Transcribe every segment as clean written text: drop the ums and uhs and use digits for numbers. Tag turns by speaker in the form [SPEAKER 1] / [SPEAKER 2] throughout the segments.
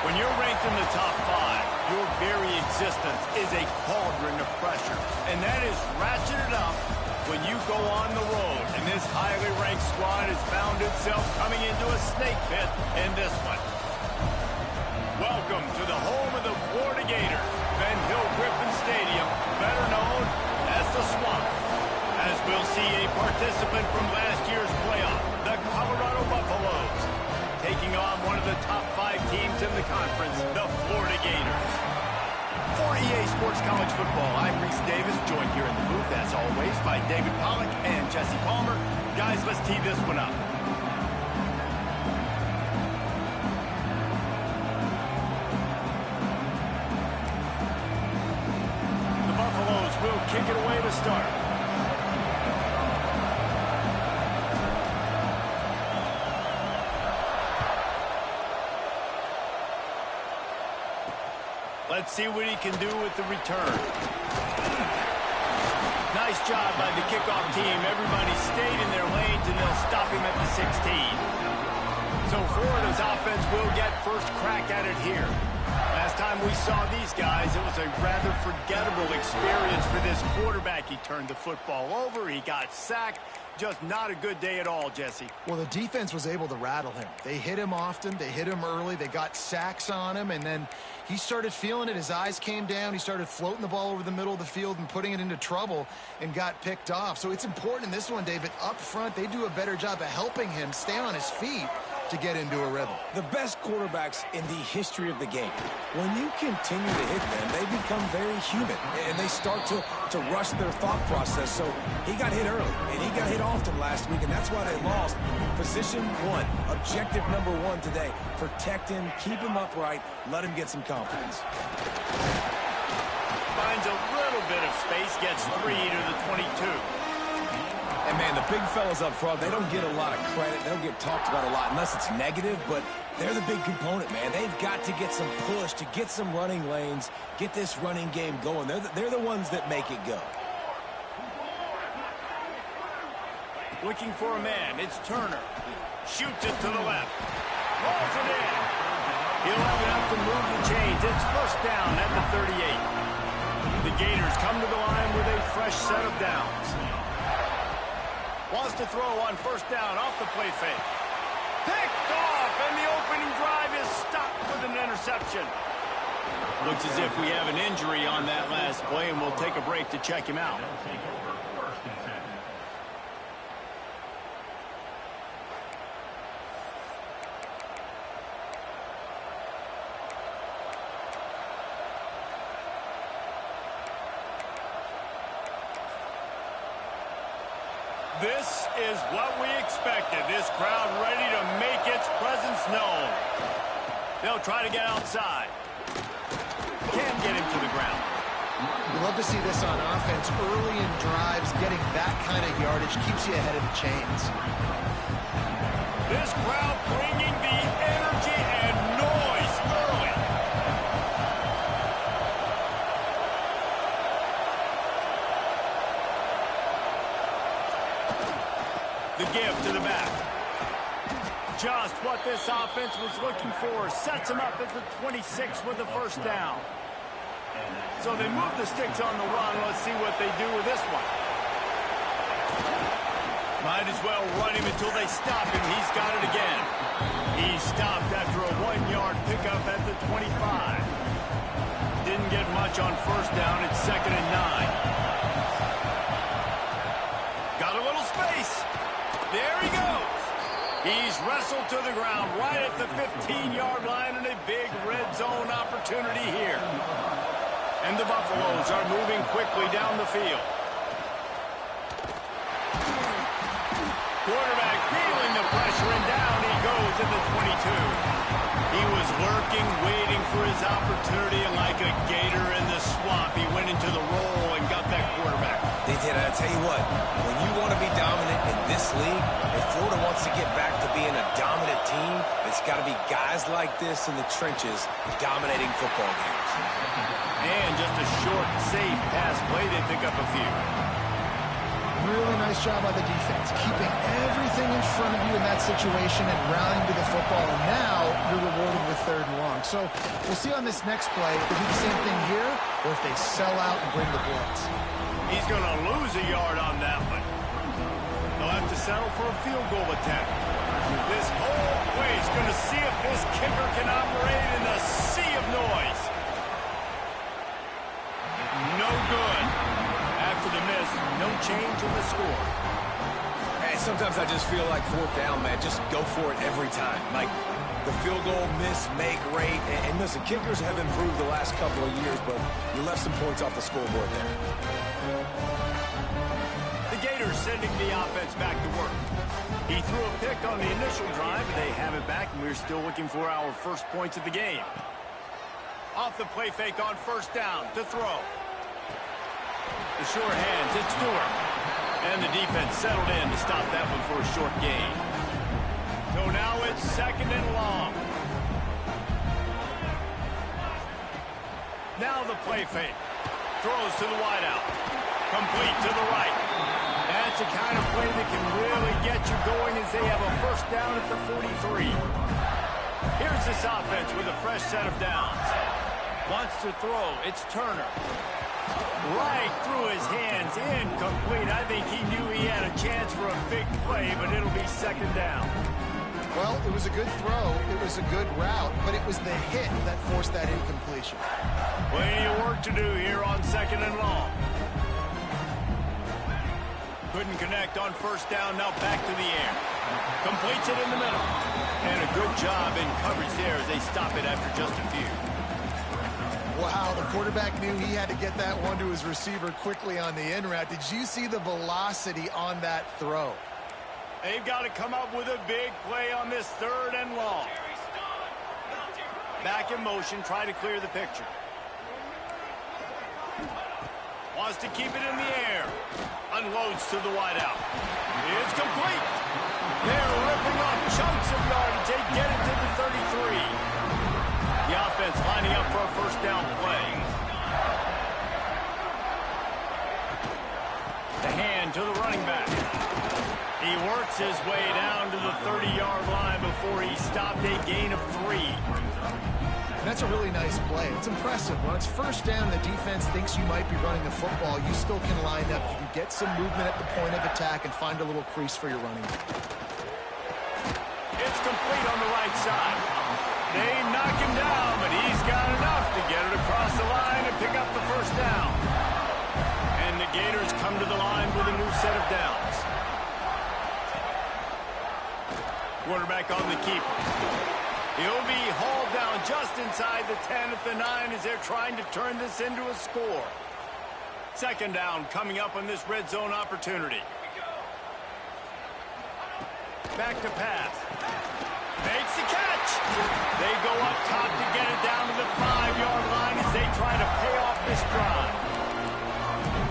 [SPEAKER 1] When you're ranked in the top 5, your very existence is a cauldron of pressure. And that is ratcheted up when you go on the road. And this highly ranked squad has found itself coming into a snake pit in this one. Welcome to the home of the Florida Gators, Ben Hill Griffin Stadium, better known as the Swamp. As we'll see a participant from last year's playoff, the Colorado Buffaloes, taking on one of the top 5 teams in the conference, the Florida Gators. For EA Sports College Football, I'm Reese Davis, joined here in the booth, as always, by David Pollack and Jesse Palmer. Guys, let's tee this one up. The Buffaloes will kick it away to start. Let's see what he can do with the return. Nice job by the kickoff team. Everybody stayed in their lanes, and they'll stop him at the 16. So Florida's offense will get first crack at it here. Last time we saw these guys, it was a rather forgettable experience for this quarterback. He turned the football over. He got sacked. Just not a good day at all, Jesse.
[SPEAKER 2] Well, the defense was able to rattle him. They hit him often. They hit him early. They got sacks on him, and then he started feeling it. His eyes came down. He started floating the ball over the middle of the field and putting it into trouble and got picked off. So it's important in this one, David. Up front, they do a better job of helping him stay on his feet to get into a rhythm.
[SPEAKER 3] The best quarterbacks in the history of the game, when you continue to hit them, they become very human, and they start to rush their thought process. So he got hit early, and he got hit often last week, and that's why they lost. Position 1, objective number 1 today. Protect him, keep him upright, let him get some confidence.
[SPEAKER 1] Finds a little bit of space, gets 3 to the 22.
[SPEAKER 3] And, man, the big fellas up front, they don't get a lot of credit. They don't get talked about a lot unless it's negative, but they're the big component, man. They've got to get some push, to get some running lanes, get this running game going. They're the ones that make it go.
[SPEAKER 1] Looking for a man. It's Turner. Shoots it to the left. Rolls it in. He'll have enough to move the chains. It's first down at the 38. The Gators come to the line with a fresh set of downs. Wants to throw on first down off the play fake. Picked off, and the opening drive is stopped with an interception. Looks as if we have an injury on that last play, and we'll take a break to check him out. This is what we expected. This crowd ready to make its presence known. They'll try to get outside. Can't get him to the ground.
[SPEAKER 2] We love to see this on offense. Early in drives, getting that kind of yardage keeps you ahead of the chains.
[SPEAKER 1] This crowd bringing the energy and noise early. The give to the back. Just what this offense was looking for. Sets him up at the 26 with the first down. So they move the sticks on the run. Let's see what they do with this one. Might as well run him until they stop him. He's got it again. He's stopped after a 1-yard pickup at the 25. Didn't get much on first down. It's 2nd and 9. Got a little space. There he goes. He's wrestled to the ground right at the 15-yard line, and a big red zone opportunity here. And the Buffaloes are moving quickly down the field. Quarterback Lurking, waiting for his opportunity, and like a gator in the swamp, he went into the roll and got that quarterback.
[SPEAKER 3] They did. I tell you what, when you want to be dominant in this league, if Florida wants to get back to being a dominant team, it's got to be guys like this in the trenches dominating football games.
[SPEAKER 1] And just a short, safe pass play, they pick up a few.
[SPEAKER 2] Really nice job by the defense, keeping everything in front of you in that situation and rallying to the football. And now you're rewarded with 3rd and long. So we'll see on this next play if they do the same thing here or if they sell out and bring the blitz.
[SPEAKER 1] He's going to lose a yard on that one. They'll have to settle for a field goal attempt. This whole play is going to see if this kicker can operate in the sea of noise. No good. After the miss, no change in the score.
[SPEAKER 3] Hey, sometimes I just feel like 4th down, man. Just go for it every time. Like the field goal miss, make rate. And listen, kickers have improved the last couple of years, but you left some points off the scoreboard there.
[SPEAKER 1] The Gators sending the offense back to work. He threw a pick on the initial drive, but they have it back, and we're still looking for our first points of the game. Off the play fake on 1st down to throw. The short hands, it's Stewart. And the defense settled in to stop that one for a short gain. So now it's 2nd and long. Now the play fake. Throws to the wideout. Complete to the right. That's the kind of play that can really get you going as they have a 1st down at the 43. Here's this offense with a fresh set of downs. Wants to throw. It's Turner. Right through his hands, incomplete. I think he knew he had a chance for a big play, but it'll be 2nd down.
[SPEAKER 2] Well, it was a good throw. It was a good route, but it was the hit that forced that incompletion.
[SPEAKER 1] Plenty of work to do here on 2nd and long. Couldn't connect on 1st down, now back to the air. Completes it in the middle. And a good job in coverage there as they stop it after just a few.
[SPEAKER 2] Wow, the quarterback knew he had to get that one to his receiver quickly on the in route. Did you see the velocity on that throw?
[SPEAKER 1] They've got to come up with a big play on this 3rd and long. Back in motion, try to clear the picture. Wants to keep it in the air. Unloads to the wideout. It's complete. They're ripping off chunks of yardage. They get it to the 33. The offense lining up for a 1st down play. The hand to the running back. He works his way down to the 30-yard line before he stopped a gain of 3.
[SPEAKER 2] That's a really nice play. It's impressive. When it's 1st down, the defense thinks you might be running the football. You still can line up. You can get some movement at the point of attack and find a little crease for your running back.
[SPEAKER 1] It's complete on the right side. They knock him down, but he's got enough to get it across the line and pick up the 1st down. And the Gators come to the line with a new set of downs. Quarterback on the keeper. He'll be hauled down just inside the 10 at the 9 as they're trying to turn this into a score. 2nd down coming up on this red zone opportunity. Back to pass. Makes the catch. They go up top to get it down to the 5-yard line as they try to pay off this drive.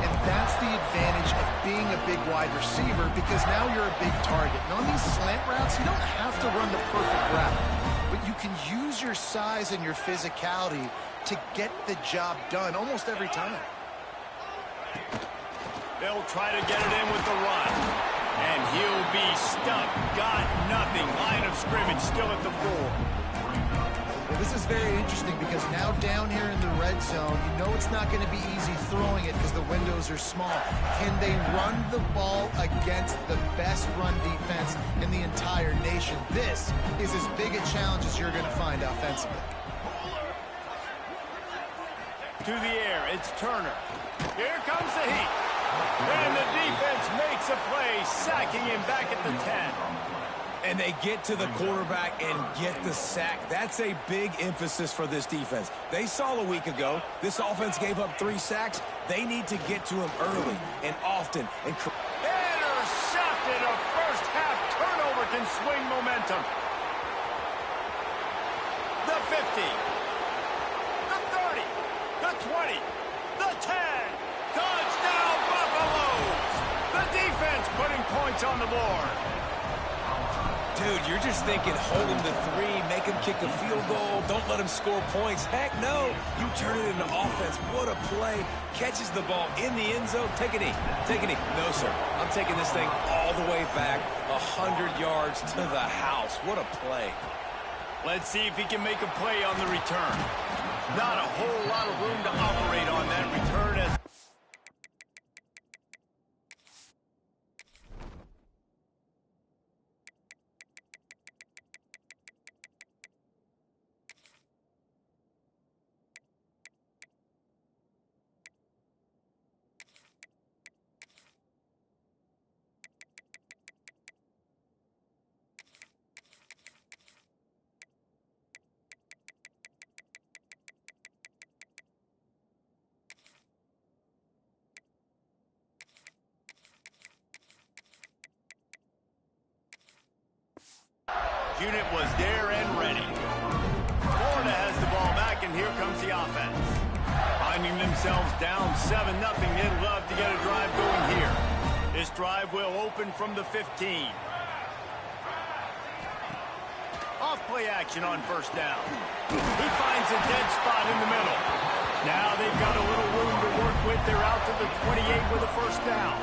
[SPEAKER 2] And that's the advantage of being a big wide receiver because now you're a big target. And on these slant routes, you don't have to run the perfect route, but you can use your size and your physicality to get the job done almost every time.
[SPEAKER 1] They'll try to get it in with the run. And he'll be stumped. Got nothing. Line of scrimmage still at the 4.
[SPEAKER 2] Well, this is very interesting because now down here in the red zone, you know it's not going to be easy throwing it because the windows are small. Can they run the ball against the best run defense in the entire nation? This is as big a challenge as you're going to find offensively.
[SPEAKER 1] To the air, it's Turner. Here comes the heat. And the defense makes a play, sacking him back at the 10.
[SPEAKER 3] And they get to the quarterback and get the sack. That's a big emphasis for this defense. They saw a week ago, this offense gave up 3 sacks. They need to get to him early and often.
[SPEAKER 1] Intercepted. A first half turnover can swing momentum. The 50. The 30. The 20. The 10. Touchdown, Buffaloes. The defense putting points on the board.
[SPEAKER 3] Dude, you're just thinking, hold him to 3, make him kick a field goal, don't let him score points. Heck no, you turn it into offense. What a play. Catches the ball in the end zone. Take a knee. Take a knee. No, sir. I'm taking this thing all the way back 100 yards to the house. What a play.
[SPEAKER 1] Let's see if he can make a play on the return. Not a whole lot of room to operate on that return as unit was there and ready. Florida has the ball back, and here comes the offense. Finding themselves down 7-0, they'd love to get a drive going here. This drive will open from the 15. Off play action on first down. He finds a dead spot in the middle. Now they've got a little room to work with. They're out to the 28 with a first down.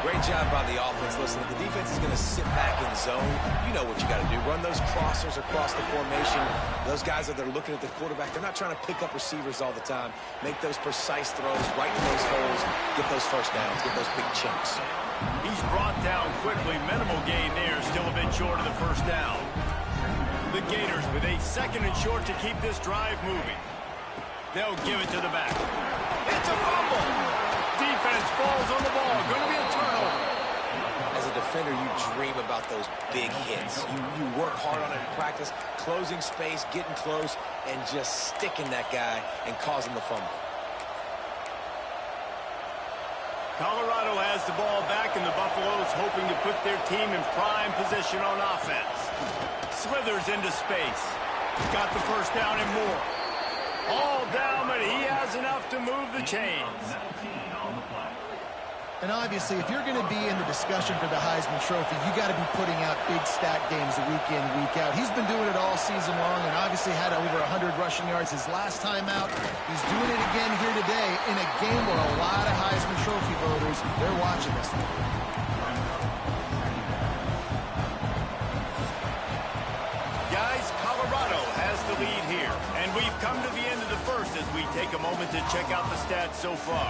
[SPEAKER 3] Great job by the offense. Listen, if the defense is going to sit back in zone, you know what you got to do. Run those crossers across the formation. Those guys that they're looking at the quarterback, they're not trying to pick up receivers all the time. Make those precise throws right in those holes. Get those first downs. Get those big chunks.
[SPEAKER 1] He's brought down quickly. Minimal gain there. Still a bit short of the first down. The Gators with a 2nd and short to keep this drive moving. They'll give it to the back. It's a fumble. Defense falls on the ball. Going to be a turnover.
[SPEAKER 3] As a defender, you dream about those big hits. You work hard on it in practice, closing space, getting close, and just sticking that guy and causing the fumble.
[SPEAKER 1] Colorado has the ball back, and the Buffaloes hoping to put their team in prime position on offense. Slithers into space. Got the first down and more. All down, but he has enough to move the chains.
[SPEAKER 2] And obviously, if you're going to be in the discussion for the Heisman Trophy, you got to be putting out big stat games week in, week out. He's been doing it all season long and obviously had over 100 rushing yards his last time out. He's doing it again here today in a game where a lot of Heisman Trophy voters, they're watching this one.
[SPEAKER 1] Guys, Colorado has the lead here. And we've come to the end of the first as we take a moment to check out the stats so far.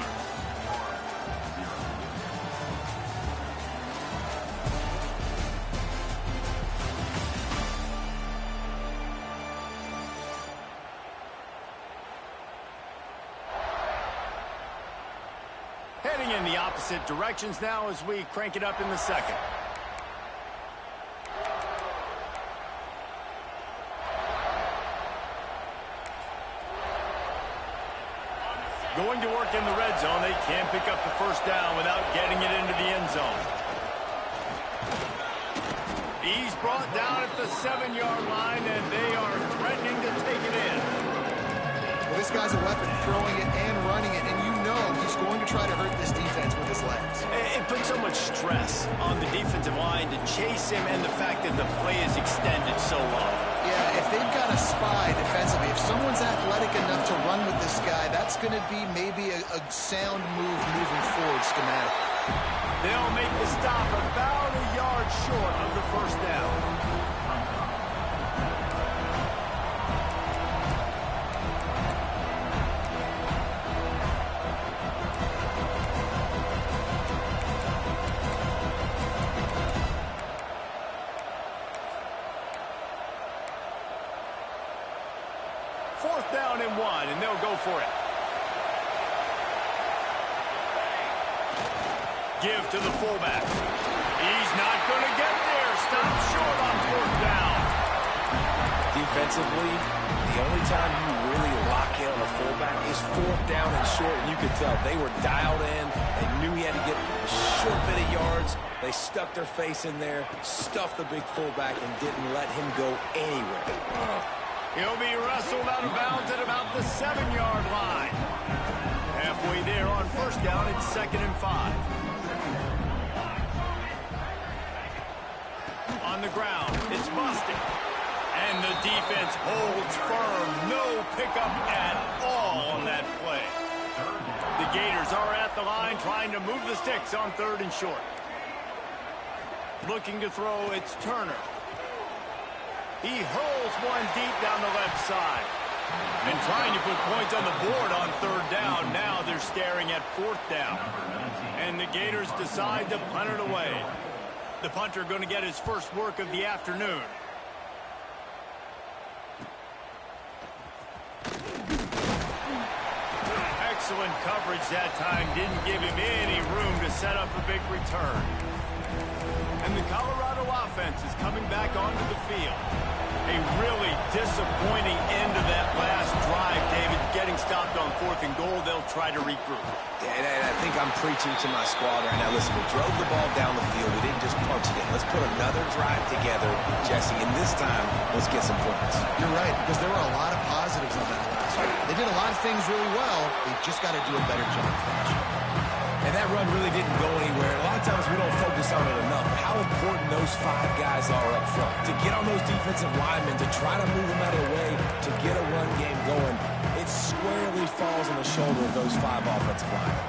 [SPEAKER 1] Heading in the opposite directions now as we crank it up in the second. Going to work in the red zone. They can't pick up the first down without getting it into the end zone. He's brought down at the 7-yard line, and they are threatening to take it in.
[SPEAKER 2] Well, this guy's a weapon, throwing it and running it, and you know he's going to try to hurt this defense with his legs.
[SPEAKER 1] It puts so much stress on the defensive line to chase him, and the fact that the play is extended so long.
[SPEAKER 2] Yeah, if they've got a spy defensively, if someone's athletic enough to run with this guy, that's going to be maybe a sound move moving forward schematically.
[SPEAKER 1] They'll make the stop about a yard short of the first down. Fourth down and 1, and they'll go for it. Give to the fullback. He's not going to get there. Stop short on fourth down.
[SPEAKER 3] Defense defensively, the only time you really lock in on a fullback is 4th down and short, and you could tell they were dialed in. They knew he had to get a short bit of yards. They stuck their face in there, stuffed the big fullback, and didn't let him go anywhere.
[SPEAKER 1] He'll be wrestled out of bounds at about the 7-yard line. Halfway there on 1st down, it's 2nd and 5. On the ground, it's busted. And the defense holds firm. No pickup at all on that play. The Gators are at the line trying to move the sticks on 3rd and short. Looking to throw, it's Turner. He hurls one deep down the left side. And trying to put points on the board on 3rd down. Now they're staring at 4th down. And the Gators decide to punt it away. The punter going to get his first work of the afternoon. Excellent coverage that time. Didn't give him any room to set up a big return. And the Colorado offense is coming back onto the field. A really disappointing end to that last drive, David. Getting stopped on 4th and goal, they'll try to regroup.
[SPEAKER 3] And I think I'm preaching to my squad right now. Listen, we drove the ball down the field. We didn't just punch it in. Let's put another drive together, Jesse, and this time, let's get some points.
[SPEAKER 2] You're right, because there were a lot of positives on that last one. They did a lot of things really well. They just got to do a better job finishing.
[SPEAKER 3] And that run really didn't go anywhere. A lot of times we don't focus on it enough. How important those 5 guys are up front. To get on those defensive linemen, to try to move them out of the way, to get a run game going, it squarely falls on the shoulder of those 5 offensive linemen.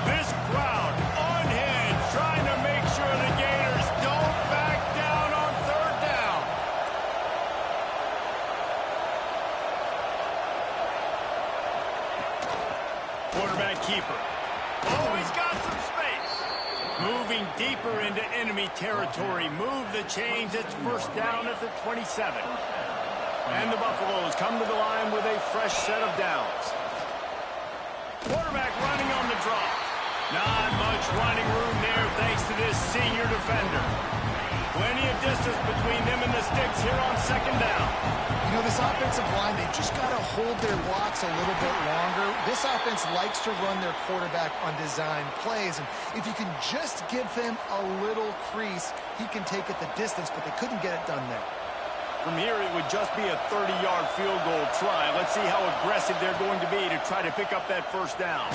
[SPEAKER 1] This crowd unhinged, trying to make sure the Gators don't back down on 3rd down. Quarterback keeper. Oh, he's got some space. Moving deeper into enemy territory. Move the chains. It's 1st down at the 27. And the Buffaloes come to the line with a fresh set of downs. Quarterback running on the draw. Not much running room there thanks to this senior defender. Plenty of distance between them and the sticks here on 2nd down.
[SPEAKER 2] You know, this offensive line, they just got to hold their blocks a little bit longer. This offense likes to run their quarterback on design plays, and if you can just give him a little crease, he can take it the distance, but they couldn't get it done there.
[SPEAKER 1] From here, it would just be a 30-yard field goal try. Let's see how aggressive they're going to be to try to pick up that 1st down.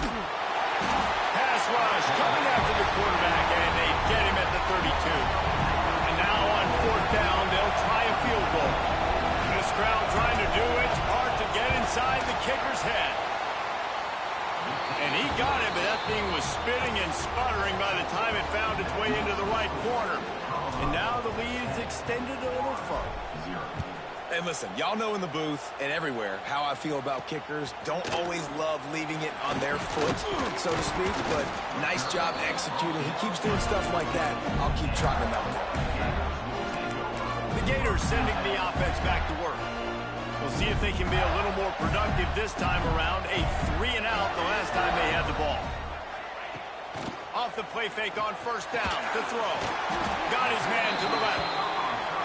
[SPEAKER 1] Pass rush coming after the quarterback, and they get him at the 32. And now on 4th down, they'll try a field goal. This crowd trying to do its part to get inside the kicker's head. And he got it, but that thing was spitting and sputtering by the time it found its way into the right corner. And now the lead is extended a little further.
[SPEAKER 3] And listen, y'all know in the booth and everywhere how I feel about kickers. Don't always love leaving it on their foot, so to speak, but nice job executing. He keeps doing stuff like that. I'll keep trotting him out there.
[SPEAKER 1] The Gators sending the offense back to work. We'll see if they can be a little more productive this time around. A 3-and-out the last time they had the ball. Off the play fake on 1st down to throw. Got his man to the left.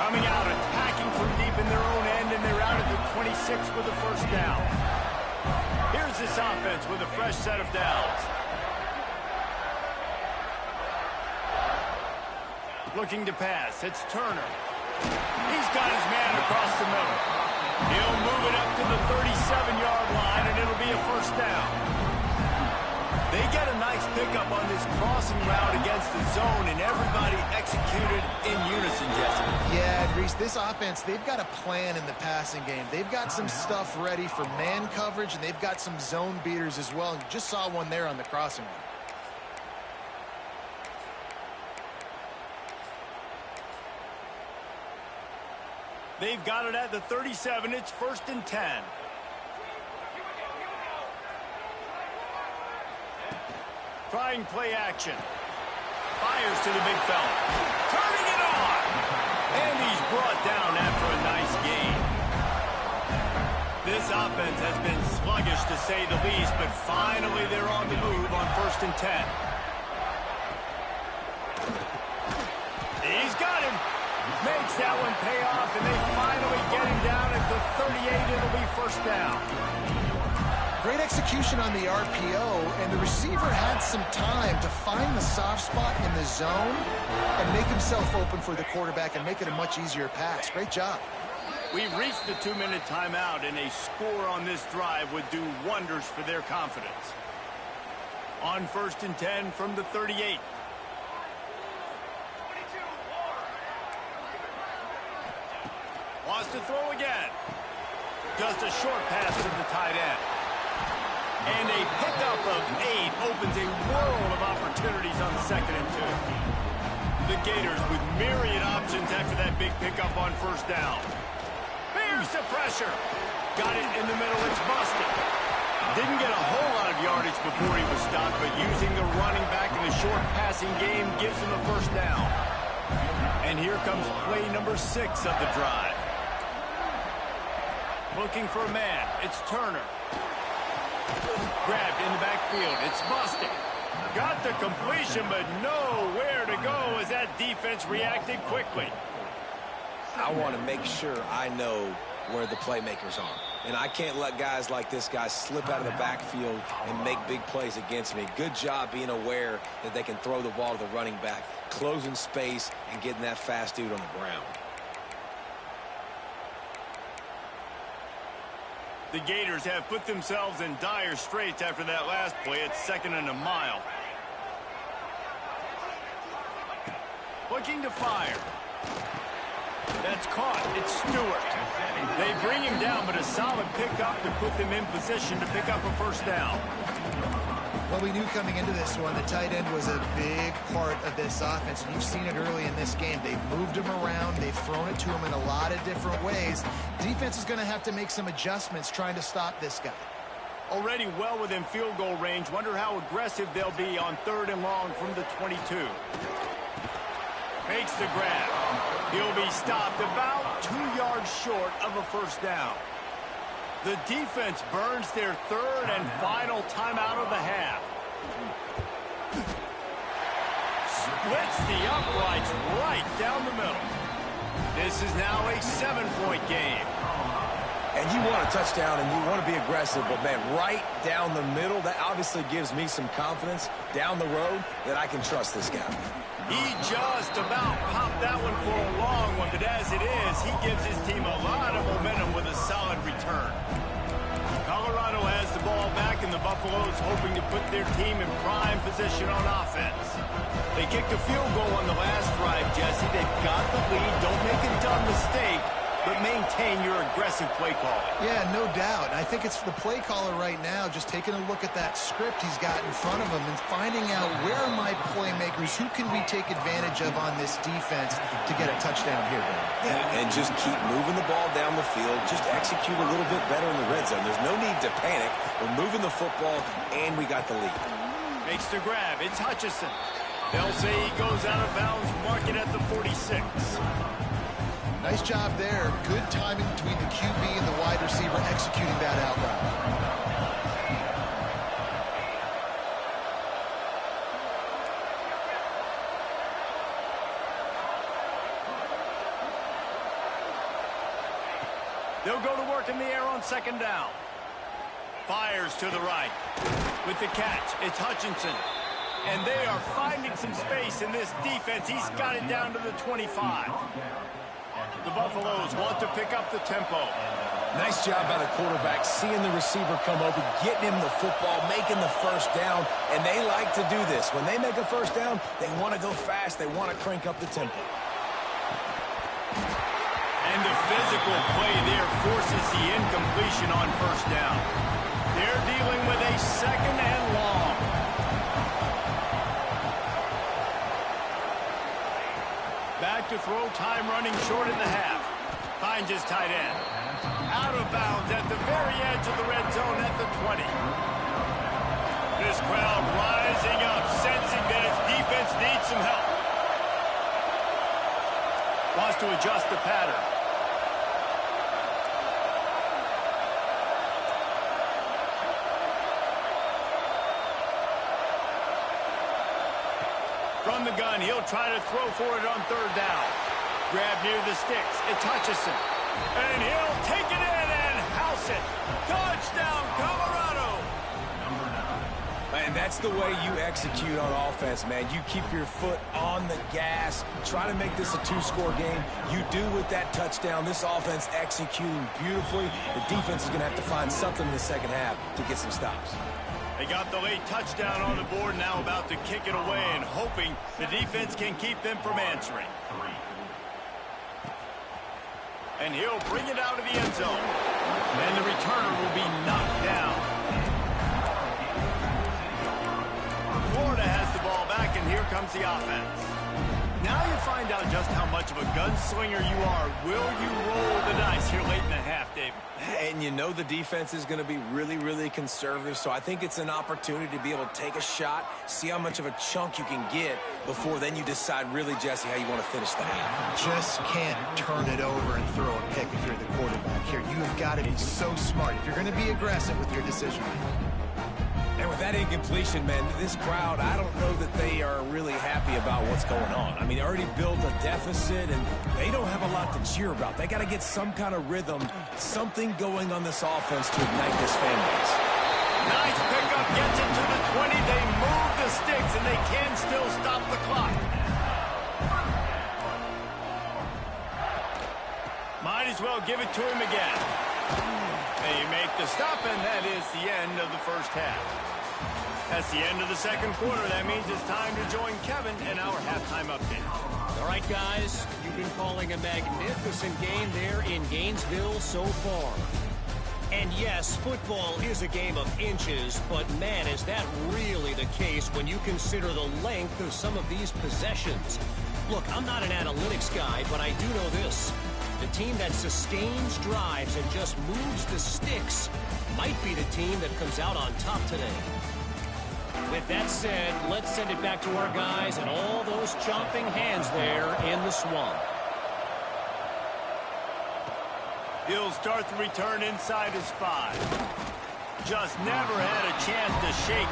[SPEAKER 1] Coming out, attacking from deep in their own end, and they're out at the 26 with the 1st down. Here's this offense with a fresh set of downs. Looking to pass, it's Turner. He's got his man across the middle. He'll move it up to the 37-yard line, and it'll be a 1st down. They get a nice pickup on this crossing route against the zone, and everybody executed in unison, Jesse.
[SPEAKER 2] Yeah, Reese, this offense, they've got a plan in the passing game. They've got some stuff ready for man coverage, and they've got some zone beaters as well. And you just saw one there on the crossing route.
[SPEAKER 1] They've got it at the 37. It's 1st and 10. Trying play action. Fires to the big fella. Turning it on. And he's brought down after a nice gain. This offense has been sluggish to say the least, but finally they're on the move on 1st and 10. He's got him. Makes that one pay off, and they finally get him down at the 38. It'll be first down.
[SPEAKER 2] Great execution on the RPO, and the receiver had some time to find the soft spot in the zone and make himself open for the quarterback and make it a much easier pass. Great job.
[SPEAKER 1] We've reached the 2-minute timeout, and a score on this drive would do wonders for their confidence. On 1st and 10 from the 38. Wants to throw again. Just a short pass to the tight end. And a pickup of 8 opens a world of opportunities on 2nd and 2. The Gators with myriad options after that big pickup on 1st down. Here's the pressure. Got it in the middle. It's busted. Didn't get a whole lot of yardage before he was stopped, but using the running back in the short passing game gives him the 1st down. And here comes play number 6 of the drive. Looking for a man. It's Turner. Grabbed in the backfield. It's busted. Got the completion, but nowhere to go as that defense reacted quickly.
[SPEAKER 3] I want to make sure I know where the playmakers are. And I can't let guys like this guy slip out of the backfield and make big plays against me. Good job being aware that they can throw the ball to the running back, closing space, and getting that fast dude on the ground.
[SPEAKER 1] The Gators have put themselves in dire straits after that last play. It's 2nd and a mile. Looking to fire. That's caught. It's Stewart. They bring him down, but a solid pickup to put them in position to pick up a 1st down.
[SPEAKER 2] Well, we knew coming into this one, the tight end was a big part of this offense. And you've seen it early in this game. They've moved him around. They've thrown it to him in a lot of different ways. Defense is going to have to make some adjustments trying to stop this guy.
[SPEAKER 1] Already well within field goal range. Wonder how aggressive they'll be on 3rd and long from the 22. Makes the grab. He'll be stopped about 2 yards short of a 1st down. The defense burns their 3rd and final timeout of the half. Splits the uprights right down the middle. This is now a 7-point game.
[SPEAKER 3] And you want a touchdown and you want to be aggressive, but, man, right down the middle, that obviously gives me some confidence down the road that I can trust this guy.
[SPEAKER 1] He just about popped that one for a long one, but as it is, he gives his team a lot of momentum with a solid return. Colorado has the ball back, and the Buffaloes hoping to put their team in prime position on offense. They kicked a field goal on the last drive, Jesse. They've got the lead. Don't make a dumb mistake, but maintain your aggressive play calling.
[SPEAKER 2] Yeah, no doubt. I think it's the play caller right now just taking a look at that script he's got in front of him and finding out where are my playmakers, who can we take advantage of on this defense to get a touchdown here.
[SPEAKER 3] Yeah, and just keep moving the ball down the field. Just execute a little bit better in the red zone. There's no need to panic. We're moving the football, and we got the lead.
[SPEAKER 1] Makes the grab. It's Hutchinson. They'll say he goes out of bounds, mark it at the 46.
[SPEAKER 2] Nice job there. Good timing between the QB and the wide receiver executing that out route.
[SPEAKER 1] They'll go to work in the air on 2nd down. Fires to the right. With the catch, it's Hutchinson. And they are finding some space in this defense. He's got it down to the 25. The Buffaloes want to pick up the tempo.
[SPEAKER 3] Nice job by the quarterback, seeing the receiver come open, getting him the football, making the 1st down, and they like to do this. When they make a 1st down, they want to go fast. They want to crank up the tempo.
[SPEAKER 1] And the physical play there forces the incompletion on 1st down. They're dealing with a 2nd and long. Back to throw, time running short in the half. Finds his tight end. Out of bounds at the very edge of the red zone at the 20. This crowd rising up, sensing that its defense needs some help. Wants to adjust the pattern. From the gun, he'll try to throw for it on 3rd down. Grab near the sticks. It's Hutchinson. And he'll take it in and house it. Touchdown, Colorado.
[SPEAKER 3] And that's the way you execute on offense, man. You keep your foot on the gas. Try to make this a two-score game. You do with that touchdown. This offense executing beautifully. The defense is going to have to find something in the second half to get some stops.
[SPEAKER 1] They got the late touchdown on the board, now about to kick it away and hoping the defense can keep them from answering. And he'll bring it out of the end zone. And the returner will be knocked down. Florida has the ball back, and here comes the offense. Now you find out just how much of a gunslinger you are. Will you roll the dice here late in the half, David?
[SPEAKER 3] And you know the defense is going to be really, really conservative, so I think it's an opportunity to be able to take a shot, see how much of a chunk you can get before then you decide really, Jesse, how you want to finish the half.
[SPEAKER 2] Just can't turn it over and throw a pick if you're the quarterback here. You have got to be so smart if you're going to be aggressive with your decision.
[SPEAKER 3] And with that incompletion, man, this crowd, I don't know that they are really happy about what's going on. I mean, they already built a deficit, and they don't have a lot to cheer about. They got to get some kind of rhythm, something going on this offense to ignite this fan base.
[SPEAKER 1] Nice pickup, gets it to the 20. They move the sticks, and they can still stop the clock. Might as well give it to him again. They make the stop, and that is the end of the first half. That's the end of the second quarter. That means it's time to join Kevin in our halftime update.
[SPEAKER 4] All right, guys, you've been calling a magnificent game there in Gainesville so far. And yes, football is a game of inches, but man, is that really the case when you consider the length of some of these possessions. Look, I'm not an analytics guy, but I do know this. The team that sustains drives and just moves the sticks might be the team that comes out on top today. With that said, let's send it back to our guys and all those chomping hands there in the swamp.
[SPEAKER 1] He'll start the return inside his 5. Just never had a chance to shake.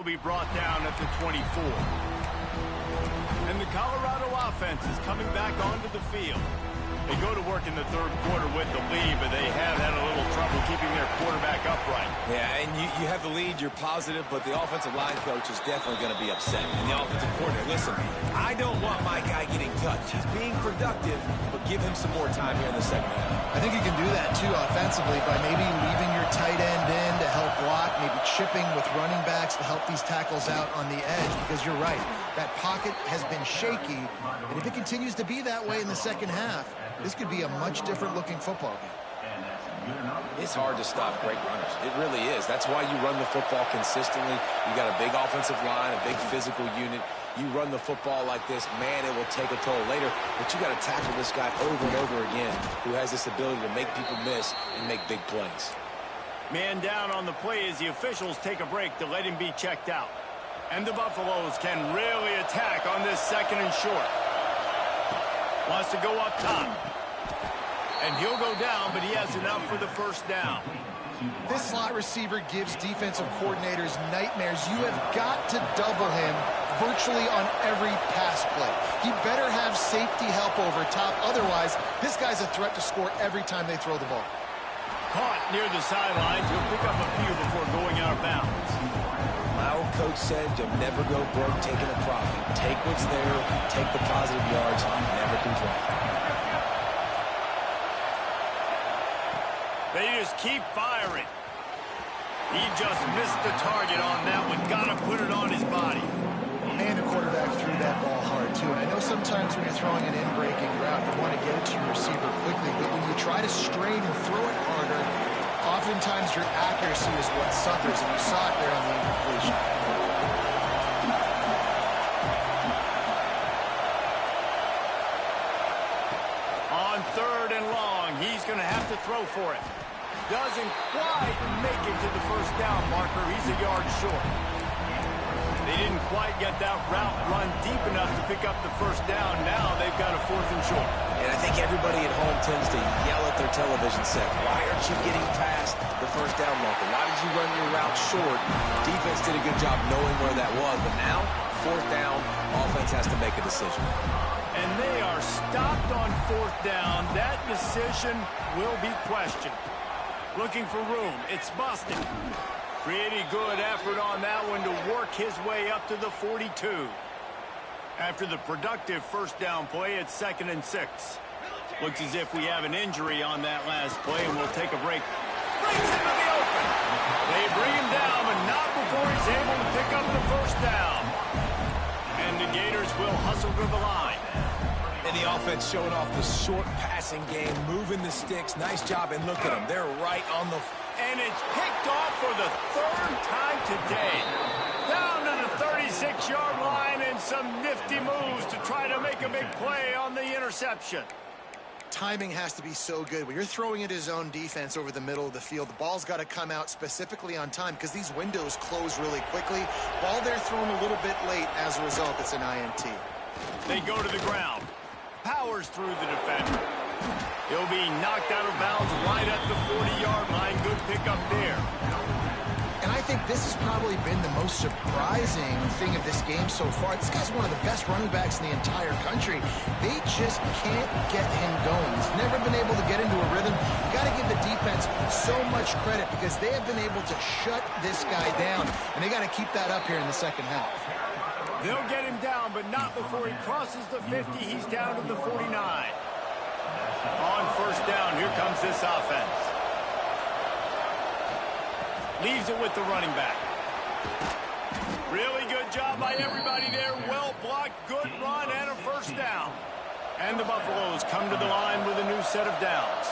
[SPEAKER 1] be brought down at the 24. And the Colorado offense is coming back onto the field. They go to work in the third quarter with the lead, but they have had a little trouble keeping their quarterback upright.
[SPEAKER 3] Yeah, and you have the lead, you're positive, but the offensive line coach is definitely going to be upset. And the offensive coordinator, listen, I don't want my guy getting touched. He's being productive, but give him some more time here in the second half.
[SPEAKER 2] I think you can do that, too, offensively, by maybe leaving your tight end in to help block, maybe chipping with running backs to help these tackles out on the edge, because you're right. That pocket has been shaky, and if it continues to be that way in the second half, this could be a much different-looking football game.
[SPEAKER 3] It's hard to stop great runners. It really is. That's why you run the football consistently. You got a big offensive line, a big physical unit. You run the football like this, man, it will take a toll later. But you got to tackle this guy over and over again who has this ability to make people miss and make big plays.
[SPEAKER 1] Man down on the play as the officials take a break to let him be checked out. And the Buffaloes can really attack on this second and short. Wants to go up top. And he'll go down, but he has enough for the first down.
[SPEAKER 2] This slot receiver gives defensive coordinators nightmares. You have got to double him virtually on every pass play. He better have safety help over top. Otherwise, this guy's a threat to score every time they throw the ball.
[SPEAKER 1] Caught near the sidelines. He'll pick up a few before going out of bounds.
[SPEAKER 3] My old coach said you'll never go broke taking a profit. Take what's there, take the positive yards, and never complain.
[SPEAKER 1] They just keep firing. He just missed the target on that one. Got to put it on his body.
[SPEAKER 2] And the quarterback threw that ball hard, too. And I know sometimes when you're throwing an in-breaking route, you want to get it to your receiver quickly. But when you try to strain and throw it harder, oftentimes your accuracy is what suffers, and you saw it there on the incompletion.
[SPEAKER 1] On third and long, he's going to have to throw for it. Doesn't quite make it to the first down marker. He's a yard short. They didn't quite get that route run deep enough to pick up the first down. Now they've got a fourth and short.
[SPEAKER 3] And I think everybody at home tends to yell at their television set. Why aren't you getting past the first down marker? Why did you run your route short? Defense did a good job knowing where that was. But now, fourth down, offense has to make a decision.
[SPEAKER 1] And they are stopped on fourth down. That decision will be questioned. Looking for room. It's busted. Pretty good effort on that one to work his way up to the 42. After the productive first down play, it's 2nd and 6. Looks as if we have an injury on that last play, and we'll take a break. Brings him to the open. They bring him down, but not before he's able to pick up the first down. And the Gators will hustle to the line.
[SPEAKER 3] And the offense showing off the short passing game, moving the sticks. Nice job, and look at them. They're right on the...
[SPEAKER 1] And it's picked off for the third time today. Down to the 36-yard line and some nifty moves to try to make a big play on the interception.
[SPEAKER 2] Timing has to be so good. When you're throwing at his own defense over the middle of the field, the ball's got to come out specifically on time because these windows close really quickly. Ball there thrown a little bit late. As a result, it's an INT.
[SPEAKER 1] They go to the ground. Powers through the defender. He'll be knocked out of bounds right at the 40-yard line. Good pickup there.
[SPEAKER 2] And I think this has probably been the most surprising thing of this game so far. This guy's one of the best running backs in the entire country. They just can't get him going. He's never been able to get into a rhythm. You got to give the defense so much credit because they have been able to shut this guy down. And they got to keep that up here in the second half.
[SPEAKER 1] They'll get him down, but not before he crosses the 50. He's down to the 49. On first down, here comes this offense. Leaves it with the running back. Really good job by everybody there. Well blocked, good run, and a first down. And the Buffaloes come to the line with a new set of downs.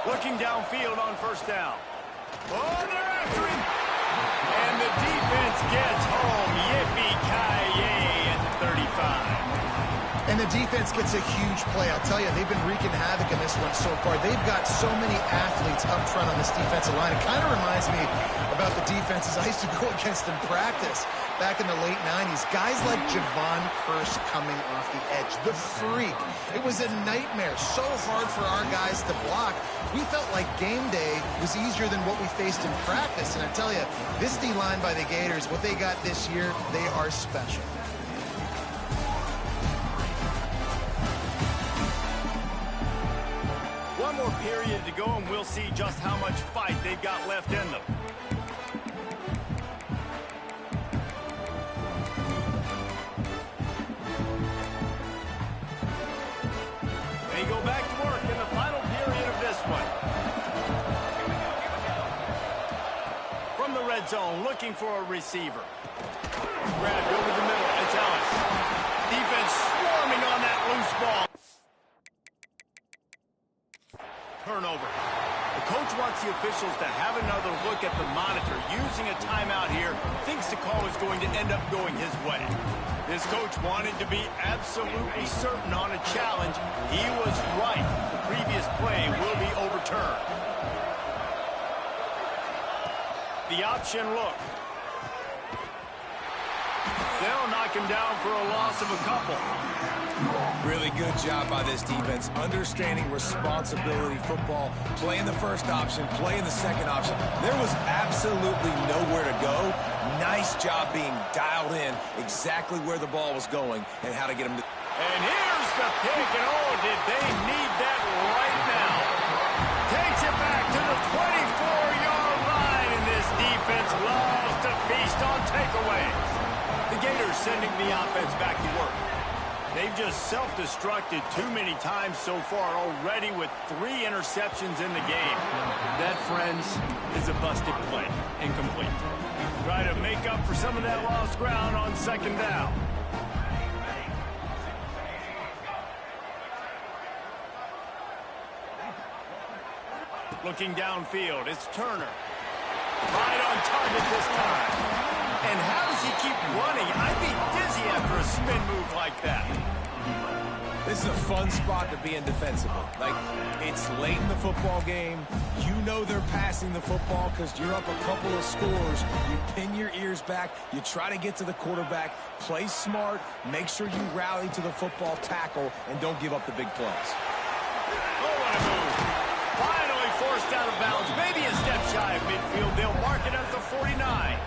[SPEAKER 1] Looking downfield on first down. Oh, they're after him. And the defense gets home. Yippee-ki-yay at the 35.
[SPEAKER 2] And the defense gets a huge play. I'll tell you, they've been wreaking havoc in this one so far. They've got so many athletes up front on this defensive line. It kind of reminds me about the defenses I used to go against in practice back in the late 90s. Guys like Javon Curse coming off the edge. The freak. It was a nightmare. So hard for our guys to block. We felt like game day was easier than what we faced in practice. And I tell you, this D-line by the Gators, what they got this year, they are special.
[SPEAKER 1] One more period to go, and we'll see just how much fight they've got left in them. They go back to work in the final period of this one. From the red zone, looking for a receiver. Grabbed over the middle. It's Ellis. Defense swarming on that loose ball. Turnover. The coach wants the officials to have another look at the monitor. Using a timeout here, thinks the call is going to end up going his way. This coach wanted to be absolutely certain on a challenge. He was right. The previous play will be overturned. The option look. They'll knock him down for a loss of a couple.
[SPEAKER 3] Really good job by this defense, understanding responsibility football, playing the first option, playing the second option. There was absolutely nowhere to go. Nice job being dialed in exactly where the ball was going and how to get him to...
[SPEAKER 1] And here's the pick, and oh, did they need that right now. Takes it back to the 24-yard line, and this defense loves to feast on takeaways. The Gators sending the offense back to work. They've just self-destructed too many times so far already with 3 interceptions in the game. That, friends, is a busted play. Incomplete. Try to make up for some of that lost ground on second down. Looking downfield, it's Turner. Right on target this time. And how does he keep running? I'd be dizzy after a spin move like that.
[SPEAKER 3] This is a fun spot to be in defensively. Like, it's late in the football game. You know they're passing the football because you're up a couple of scores. You pin your ears back. You try to get to the quarterback. Play smart. Make sure you rally to the football tackle and don't give up the big plays.
[SPEAKER 1] Oh, what a move. Finally forced out of bounds. Maybe a step shy of midfield. They'll mark it at the 49.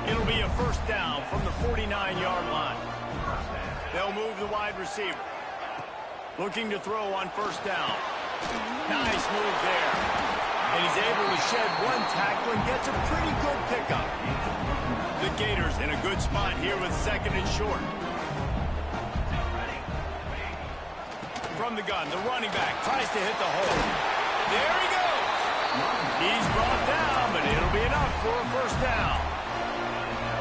[SPEAKER 1] It'll be a first down from the 49-yard line. They'll move the wide receiver. Looking to throw on first down. Nice move there. And he's able to shed one tackle and gets a pretty good pickup. The Gators in a good spot here with second and short. From the gun, the running back tries to hit the hole. There he goes. He's brought down, but it'll be enough for a first down.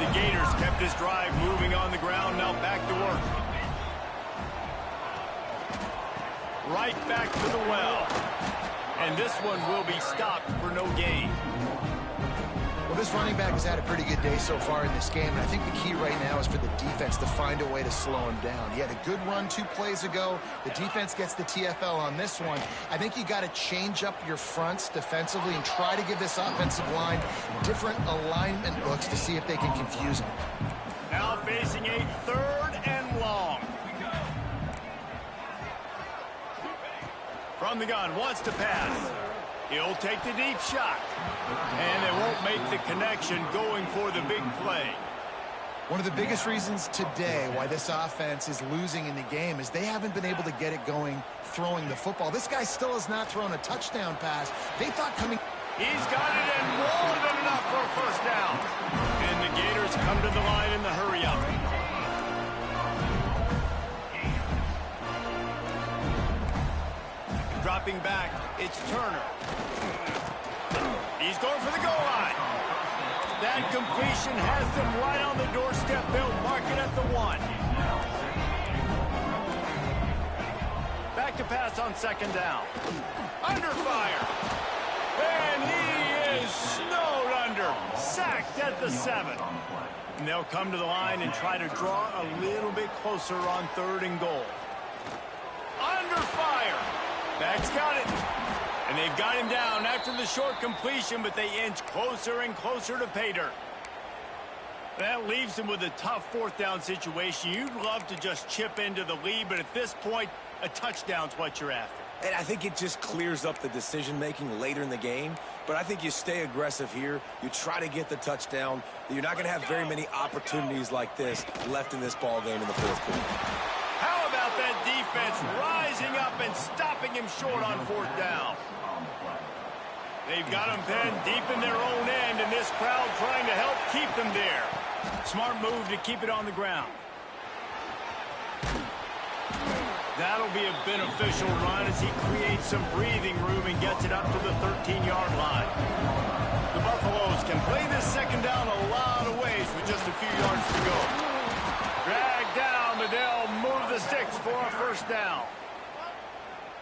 [SPEAKER 1] The Gators kept this drive moving on the ground, now back to work. Right back to the well. And this one will be stopped for no gain.
[SPEAKER 2] Well, this running back has had a pretty good day so far in this game, and I think the key right now is for the defense to find a way to slow him down. He had a good run 2 plays ago. The defense gets the TFL on this one. I think you got to change up your fronts defensively and try to give this offensive line different alignment looks to see if they can confuse him.
[SPEAKER 1] Now facing a 3rd and long. From the gun, wants to pass. He'll take the deep shot. And they won't make the connection going for the big play.
[SPEAKER 2] One of the biggest reasons today why this offense is losing in the game is they haven't been able to get it going throwing the football. This guy still has not thrown a touchdown pass. They thought coming...
[SPEAKER 1] He's got it and more than enough for a first down. And the Gators come to the line in the hurry-up. Dropping back, it's Turner. He's going for the goal line. That completion has them right on the doorstep. They'll mark it at the 1. Back to pass on second down. Under fire. And he is snowed under. Sacked at the 7. And they'll come to the line and try to draw a little bit closer on 3rd and goal. Under fire. Bag's got it. And they've got him down after the short completion, but they inch closer and closer to pay dirt. That leaves them with a tough 4th down situation. You'd love to just chip into the lead, but at this point, a touchdown's what you're after.
[SPEAKER 3] And I think it just clears up the decision-making later in the game. But I think you stay aggressive here. You try to get the touchdown. You're not going to have very many opportunities like this left in this ball game in the 4th quarter.
[SPEAKER 1] How about that defense rising up and stopping him short on 4th down? They've got him pinned deep in their own end, and this crowd trying to help keep them there. Smart move to keep it on the ground. That'll be a beneficial run as he creates some breathing room and gets it up to the 13-yard line. The Buffaloes can play this 2nd down a lot of ways with just a few yards to go. Dragged down, but they'll move the sticks for a 1st down.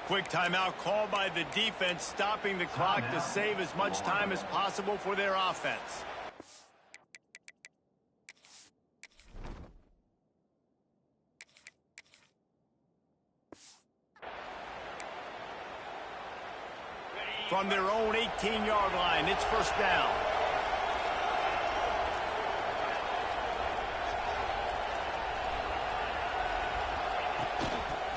[SPEAKER 1] Quick timeout called by the defense, stopping the clock to save as much time as possible for their offense. From their own 18-yard line, it's 1st down.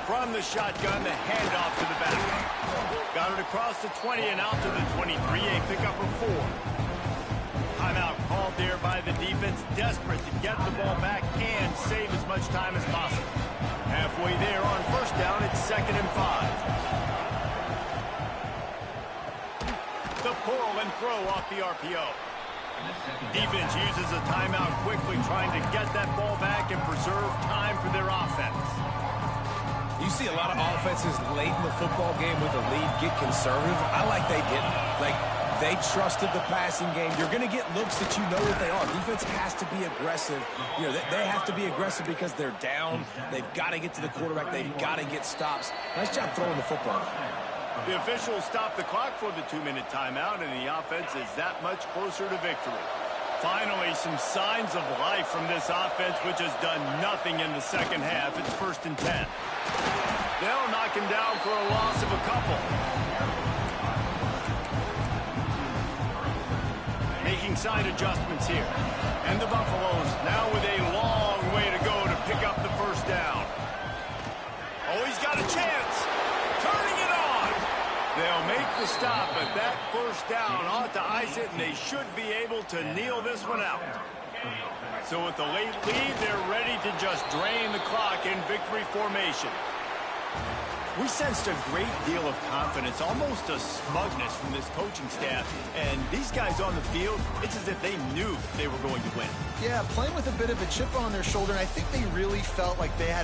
[SPEAKER 1] From the shotgun, the handoff to the back. Got it across the 20 and out to the 23, a pickup of 4. Timeout called there by the defense, desperate to get the ball back and save as much time as possible. Halfway there on 1st down, it's 2nd and 5. The pull and throw off the RPO. Defense uses a timeout quickly, trying to get that ball back and preserve time for their offense.
[SPEAKER 3] You see a lot of offenses late in the football game with a lead get conservative. I like they didn't. Like, they trusted the passing game. You're going to get looks that you know what they are. Defense has to be aggressive. You know, they have to be aggressive because they're down. They've got to get to the quarterback. They've got to get stops. Nice job throwing the football.
[SPEAKER 1] The officials stop the clock for the 2-minute timeout, and the offense is that much closer to victory. Finally, some signs of life from this offense, which has done nothing in the 2nd half. It's 1st and 10. They'll knock him down for a loss of a couple. Making side adjustments here. And the Buffaloes now with a long way to go to pick up the 1st down. Oh, he's got a chance. Turning it on. They'll make the stop, but that 1st down ought to ice it, and they should be able to kneel this one out. So with the late lead, they're ready to just drain the clock in victory formation. We sensed a great deal of confidence, almost a smugness from this coaching staff. And these guys on the field, it's as if they knew they were going to win.
[SPEAKER 2] Yeah, playing with a bit of a chip on their shoulder, and I think they really felt like they had